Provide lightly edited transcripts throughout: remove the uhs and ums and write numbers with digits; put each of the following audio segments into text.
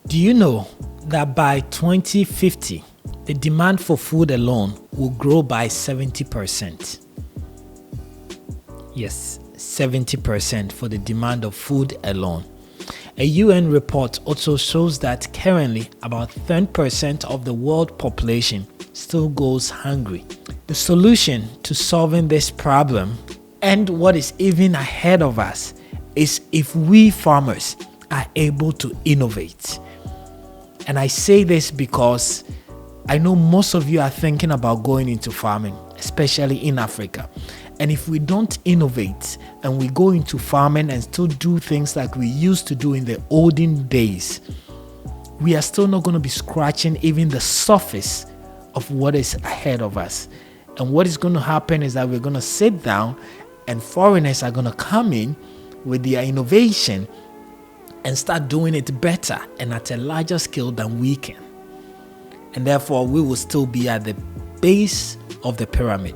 Do you know that by 2050, the demand for food alone will grow by 70%? Yes, 70% for the demand of food alone. A UN report also shows that currently about 10% of the world population still goes hungry. The solution to solving this problem, and what is even ahead of us, is if we farmers are able to innovate. And I say this because I know most of you are thinking about going into farming, especially in Africa. And if we don't innovate and we go into farming and still do things like we used to do in the olden days, we are still not going to be scratching even the surface of what is ahead of us. And what is going to happen is that we're going to sit down and foreigners are going to come in with their innovation and start doing it better and at a larger scale than we can. And therefore, we will still be at the base of the pyramid.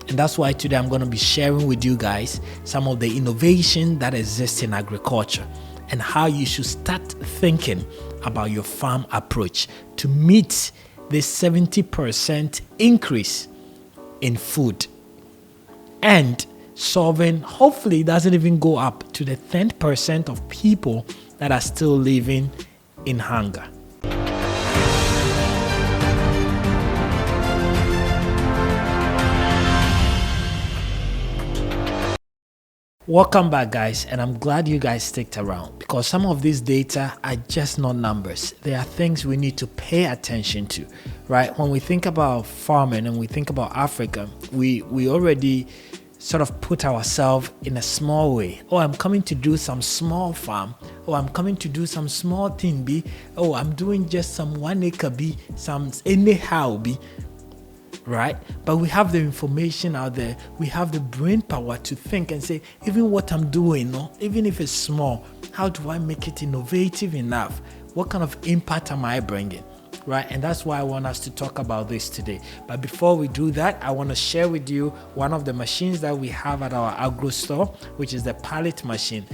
And that's why today I'm going to be sharing with you guys some of the innovation that exists in agriculture and how you should start thinking about your farm approach to meet this 70% increase in food and solving, hopefully it doesn't even go up to the 10% of people that are still living in hunger. Welcome back, guys, and I'm glad you guys sticked around because some of these data are just not numbers. They are things we need to pay attention to, right? When we think about farming and we think about Africa, we already sort of put ourselves in a small way. Oh, I'm coming to do some small farm. Oh, I'm coming to do some small thing B. Oh, I'm doing just some 1 acre B, some anyhow B. Right? But we have the information out there. We have the brain power to think and say, even what I'm doing, no, even if it's small, how do I make it innovative enough? What kind of impact am I bringing? Right? And that's why I want us to talk about this today. But before we do that, I want to share with you one of the machines that we have at our agro store, which is the pallet machine.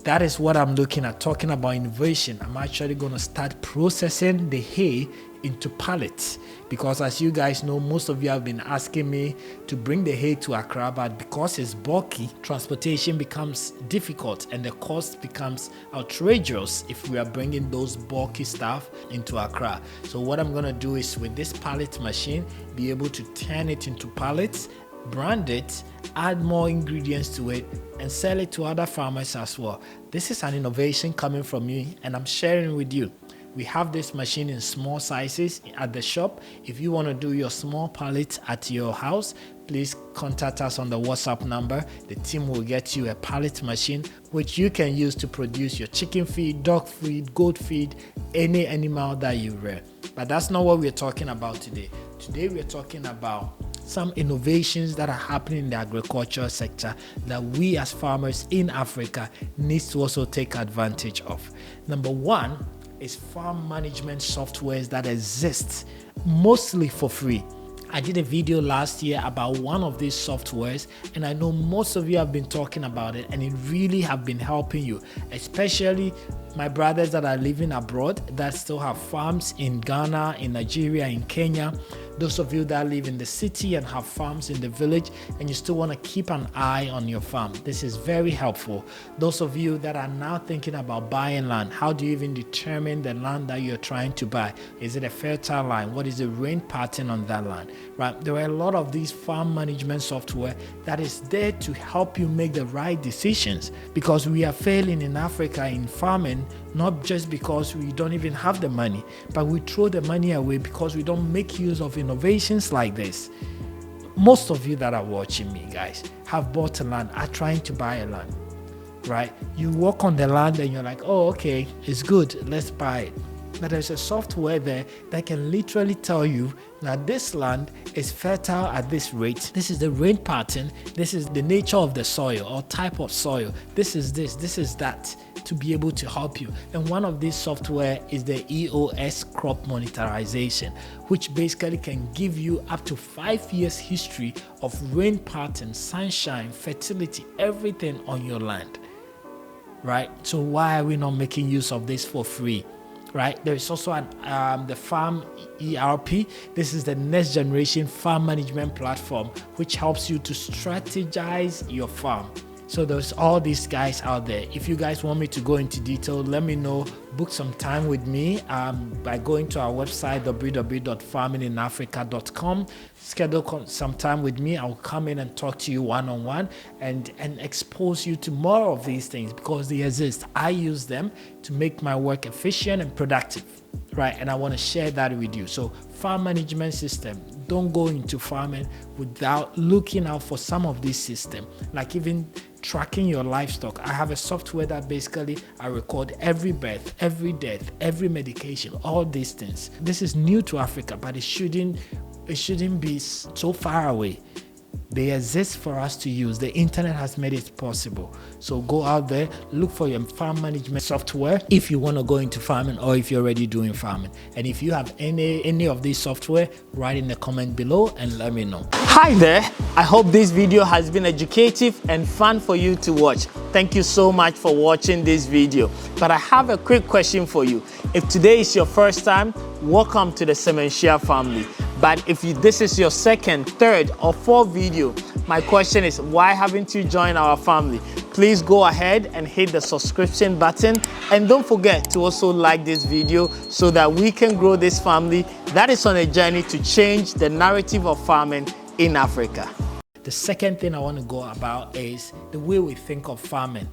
That is what I'm looking at, talking about innovation. I'm actually going to start processing the hay into pallets because, as you guys know, most of you have been asking me to bring the hay to Accra, but because it's bulky, transportation becomes difficult and the cost becomes outrageous if we are bringing those bulky stuff into Accra. So what I'm going to do is, with this pallet machine, be able to turn it into pallets, brand it, add more ingredients to it, and sell it to other farmers as well. This is an innovation coming from me, and I'm sharing with you. We have this machine in small sizes at the shop. If you want to do your small pallet at your house, please contact us on the WhatsApp number. The team will get you a pallet machine which you can use to produce your chicken feed, dog feed, goat feed, any animal that you rear. But that's not what we're talking about today. Today we're talking about some innovations that are happening in the agricultural sector that we as farmers in Africa need to also take advantage of. Number one is farm management softwares that exist mostly for free. I did a video last year about one of these softwares, and I know most of you have been talking about it, and it really have been helping you, especially my brothers that are living abroad that still have farms in Ghana, in Nigeria, in Kenya. Those of you that live in the city and have farms in the village and you still want to keep an eye on your farm, this is very helpful. Those of you that are now thinking about buying land, how do you even determine the land that you're trying to buy? Is it a fertile land? What is the rain pattern on that land? Right? There are a lot of these farm management software that is there to help you make the right decisions, because we are failing in Africa in farming, not just because we don't even have the money, but we throw the money away because we don't make use of innovations like this. Most of you that are watching me, guys, have bought a land, are trying to buy a land, right? You walk on the land and you're like, oh, okay, it's good, let's buy it. But there's a software there that can literally tell you that this land is fertile at this rate. This is the rain pattern. This is the nature of the soil or type of soil. This is that, to be able to help you. And one of these software is the EOS crop monitorization, which basically can give you up to 5 years history of rain pattern, sunshine, fertility, everything on your land, right? So why are we not making use of this for free? right? There is also the Farm ERP. This is the next generation farm management platform, which helps you to strategize your farm. So there's all these guys out there. If you guys want me to go into detail, let me know. Book some time with me by going to our website, www.farminginafrica.com. Schedule some time with me. I'll come in and talk to you one-on-one and expose you to more of these things because they exist. I use them to make my work efficient and productive, right? And I want to share that with you. So farm management system, don't go into farming without looking out for some of these systems, like even tracking your livestock. I have a software that basically I record every birth, every death, every medication, all these things. This is new to Africa, but it shouldn't be so far away. They exist for us to use. The internet has made it possible. So go out there, look for your farm management software if you want to go into farming or if you're already doing farming. And if you have any of these software, write in the comment below and let me know. Hi there. I hope this video has been educative and fun for you to watch. Thank you so much for watching this video. But I have a quick question for you. If today is your first time, welcome to the Semenshia family. But if this is your second, third, or fourth video, my question is, why haven't you joined our family? Please go ahead and hit the subscription button. And don't forget to also like this video so that we can grow this family that is on a journey to change the narrative of farming in Africa. The second thing I want to go about is the way we think of farming,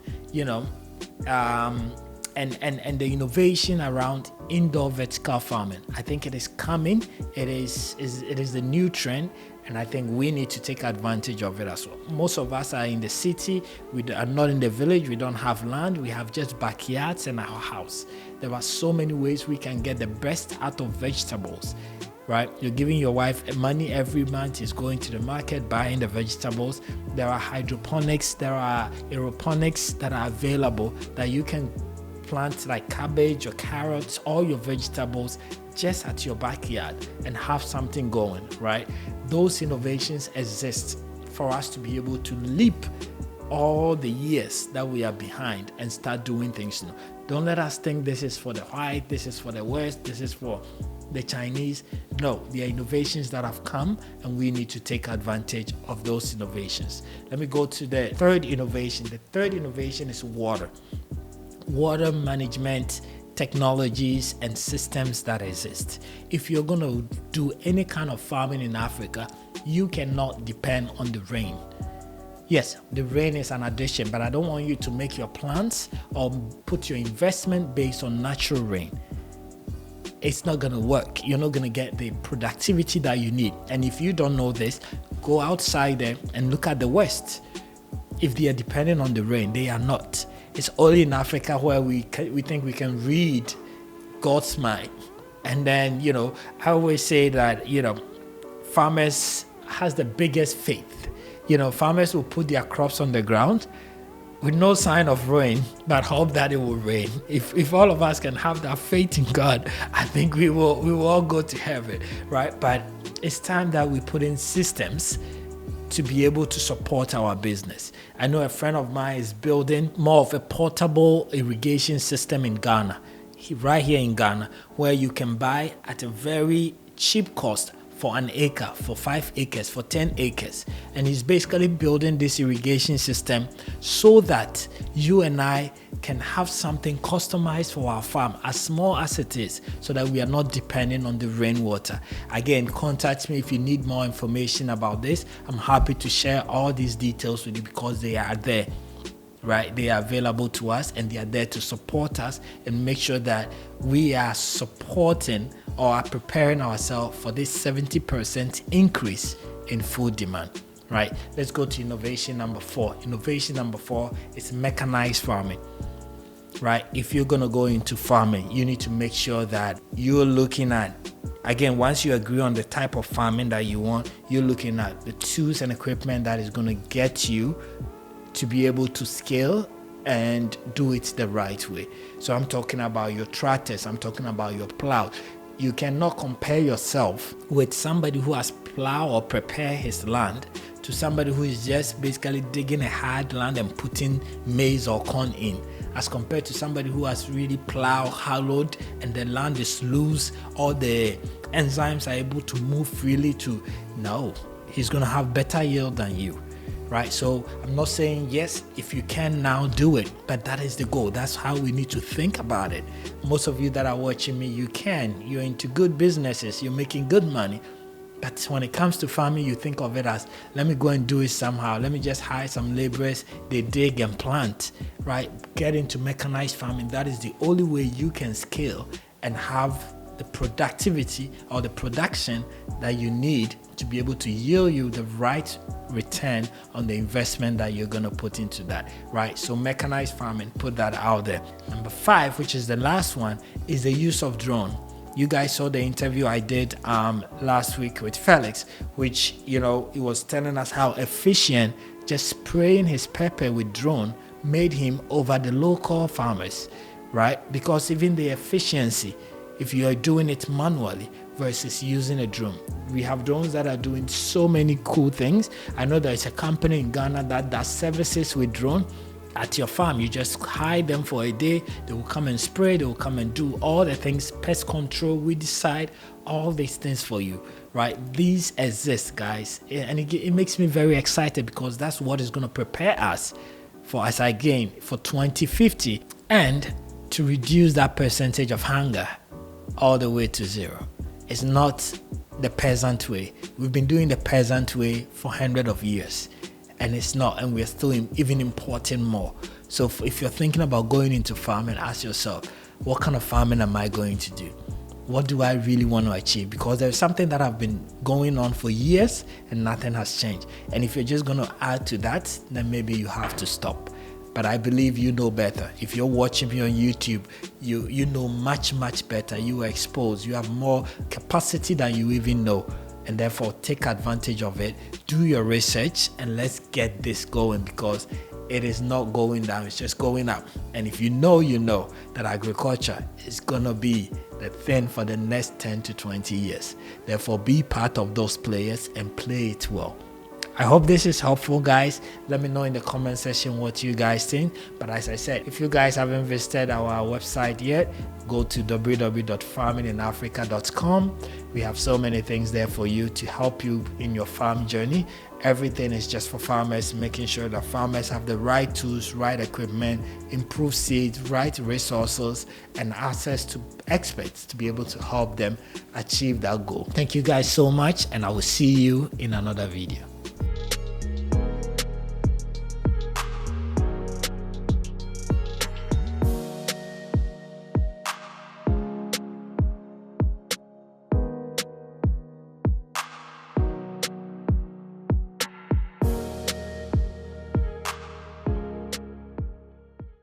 and the innovation around indoor vertical farming. I think it is coming. It is the new trend, and I think we need to take advantage of it as well. Most of us are in the city. We are not in the village. We don't have land. We have just backyards and our house. There are so many ways we can get the best out of vegetables. Right? You're giving your wife money every month. She's going to the market, buying the vegetables. There are hydroponics, there are aeroponics that are available that you can plant like cabbage or carrots, all your vegetables just at your backyard and have something going, right? Those innovations exist for us to be able to leap all the years that we are behind and start doing things new. Don't let us think this is for the white, this is for the West, this is for the Chinese. No, there are innovations that have come and we need to take advantage of those innovations. Let me go to the third innovation. The third innovation is water management technologies and systems that exist. If you're going to do any kind of farming in Africa, you cannot depend on the rain. Yes, the rain is an addition, but I don't want you to make your plans or put your investment based on natural rain. It's not going to work. You're not going to get the productivity that you need. And if you don't know this, go outside there and look at the West. If they are dependent on the rain, they are not. It's only in Africa where we think we can read God's mind. And then, I always say that, farmers has the biggest faith. Farmers will put their crops on the ground with no sign of rain, but hope that it will rain. If all of us can have that faith in God, I think we will all go to heaven, right? But it's time that we put in systems to be able to support our business. I know a friend of mine is building more of a portable irrigation system in Ghana, right here in Ghana, where you can buy at a very cheap cost for an acre, for 5 acres, for 10 acres. And he's basically building this irrigation system so that you and I can have something customized for our farm, as small as it is, so that we are not depending on the rainwater. Again, contact me if you need more information about this. I'm happy to share all these details with you because they are there. Right? They are available to us and they are there to support us and make sure that we are supporting or are preparing ourselves for this 70% increase in food demand. Right? Let's go to innovation number 4. Innovation number 4 is mechanized farming. Right? If you're going to go into farming, you need to make sure that you're looking at, again, once you agree on the type of farming that you want, you're looking at the tools and equipment that is going to get you to be able to scale and do it the right way. So I'm talking about your tractors, I'm talking about your plow. You cannot compare yourself with somebody who has plowed or prepared his land to somebody who is just basically digging a hard land and putting maize or corn in. as compared to somebody who has really plowed, hollowed, and the land is loose, all the enzymes are able to move freely to, no, he's going to have better yield than you. Right, so I'm not saying yes, if you can now do it, but that is the goal. That's how we need to think about it. Most of you that are watching me, you're into good businesses, you're making good money. But when it comes to farming, you think of it as, let me go and do it somehow. Let me just hire some laborers, they dig and plant, right? Get into mechanized farming. That is the only way you can scale and have the productivity or the production that you need to be able to yield you the right return on the investment that you're going to put into that, right? So mechanized farming, put that out there. Number 5, which is the last one, is the use of drone. You guys saw the interview I did last week with Felix, which, he was telling us how efficient just spraying his pepper with drone made him over the local farmers, right? Because even the efficiency, if you are doing it manually versus using a drone. We have drones that are doing so many cool things. I know there's a company in Ghana that does services with drone at your farm. You just hire them for a day. They will come and spray. They will come and do all the things, pest control, weedicide, all these things for you, right? These exist, guys. And it makes me very excited because that's what is going to prepare us for, as I gain, for 2050 and to reduce that percentage of hunger all the way to 0. It's not the peasant way. We've been doing the peasant way for hundreds of years, and it's not, and we're still even importing more. So if you're thinking about going into farming, ask yourself, what kind of farming am I going to do? What do I really want to achieve? Because there's something that have been going on for years and nothing has changed. And if you're just going to add to that, then maybe you have to stop. But I believe you know better. If you're watching me on YouTube, you know much, much better. You are exposed. You have more capacity than you even know. And therefore, take advantage of it. Do your research and let's get this going, because it is not going down. It's just going up. And if you know that agriculture is going to be the thing for the next 10 to 20 years. Therefore, be part of those players and play it well. I hope this is helpful, guys. Let me know in the comment section what you guys think. But as I said, if you guys haven't visited our website yet, go to www.farminginafrica.com. We have so many things there for you to help you in your farm journey. Everything is just for farmers, making sure that farmers have the right tools, right equipment, improved seeds, right resources, and access to experts to be able to help them achieve that goal. Thank you guys so much, and I will see you in another video.